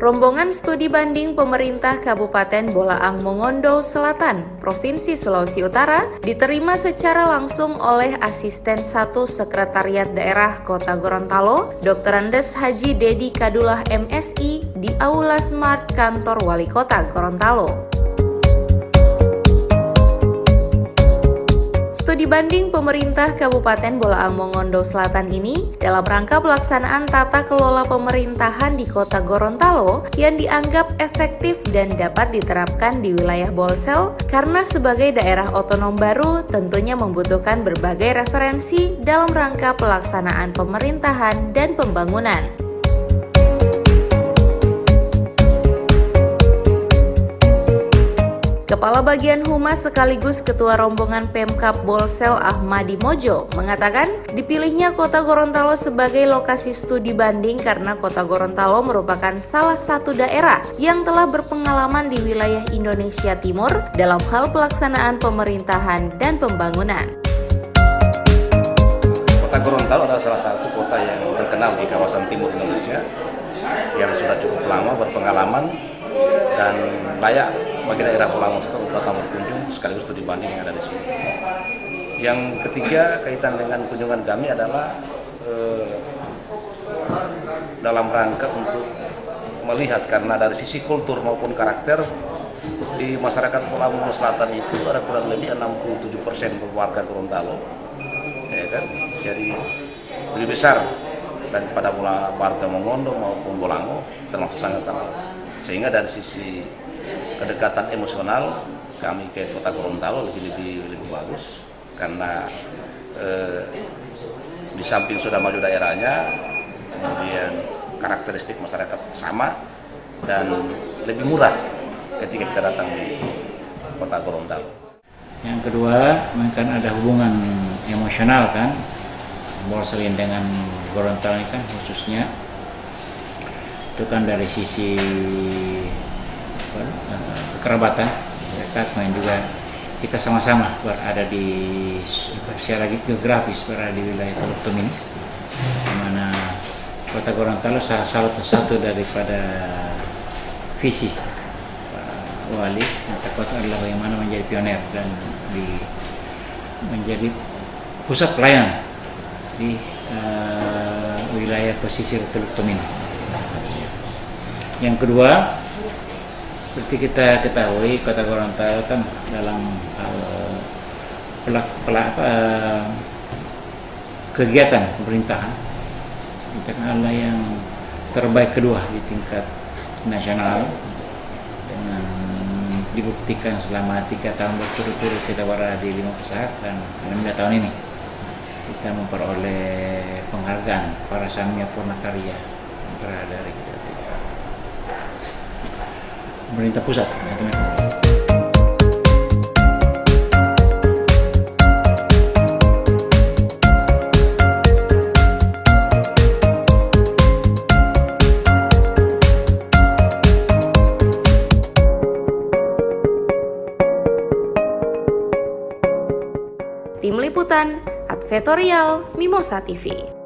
Rombongan studi banding pemerintah Kabupaten Bolaang Mongondo Selatan, Provinsi Sulawesi Utara, diterima secara langsung oleh Asisten 1 Sekretariat Daerah Kota Gorontalo, Dr. Andes Haji Dedi Kadullah MSI di Aula Smart Kantor Wali Kota Gorontalo. Studi banding pemerintah Kabupaten Bolaang Mongondo Selatan ini dalam rangka pelaksanaan tata kelola pemerintahan di Kota Gorontalo yang dianggap efektif dan dapat diterapkan di wilayah Bolsel karena sebagai daerah otonom baru tentunya membutuhkan berbagai referensi dalam rangka pelaksanaan pemerintahan dan pembangunan. Kepala Bagian Humas sekaligus Ketua Rombongan Pemkab Bolsel Ahmadi Mojo mengatakan dipilihnya Kota Gorontalo sebagai lokasi studi banding karena Kota Gorontalo merupakan salah satu daerah yang telah berpengalaman di wilayah Indonesia Timur dalam hal pelaksanaan pemerintahan dan pembangunan. Kota Gorontalo adalah salah satu kota yang terkenal di kawasan timur Indonesia yang sudah cukup lama berpengalaman dan layak bagi daerah Bolaang untuk datang berkunjung sekaligus studi banding yang ada di sini. Yang ketiga kaitan dengan kunjungan kami adalah dalam rangka untuk melihat karena dari sisi kultur maupun karakter di masyarakat Bolaang Selatan itu ada kurang lebih 67% warga Gorontalo, ya kan? Jadi lebih besar daripada warga Mongondo maupun Bolaang, termasuk sangat kenal. Sehingga dari sisi kedekatan emosional kami ke Kota Gorontalo lebih bagus karena di samping sudah maju daerahnya, kemudian karakteristik masyarakat sama dan lebih murah ketika kita datang di Kota Gorontalo. Yang kedua, kan ada hubungan emosional kan, Bolsel dengan Gorontalo ini kan khususnya itu kan dari sisi kekerabatan dekat, main juga kita sama-sama berada di secara geografis berada di wilayah Teluk Tomini, di mana Kota Gorontalo salah satu daripada visi Pak Wali Kota Kota adalah bagaimana menjadi pioner dan menjadi pusat pelayanan di wilayah pesisir Teluk Tomini. Yang kedua, seperti kita ketahui Kota Gorontalo kan dalam kegiatan pemerintahan kita adalah yang terbaik kedua di tingkat nasional dengan dibuktikan selama 3 tahun berturut-turut kita berada di 5 besar dan 5 tahun ini kita memperoleh penghargaan para Samya Purnakarya yang berada dari pemerintah pusat. Tim Liputan, Advertorial, Mimosa TV.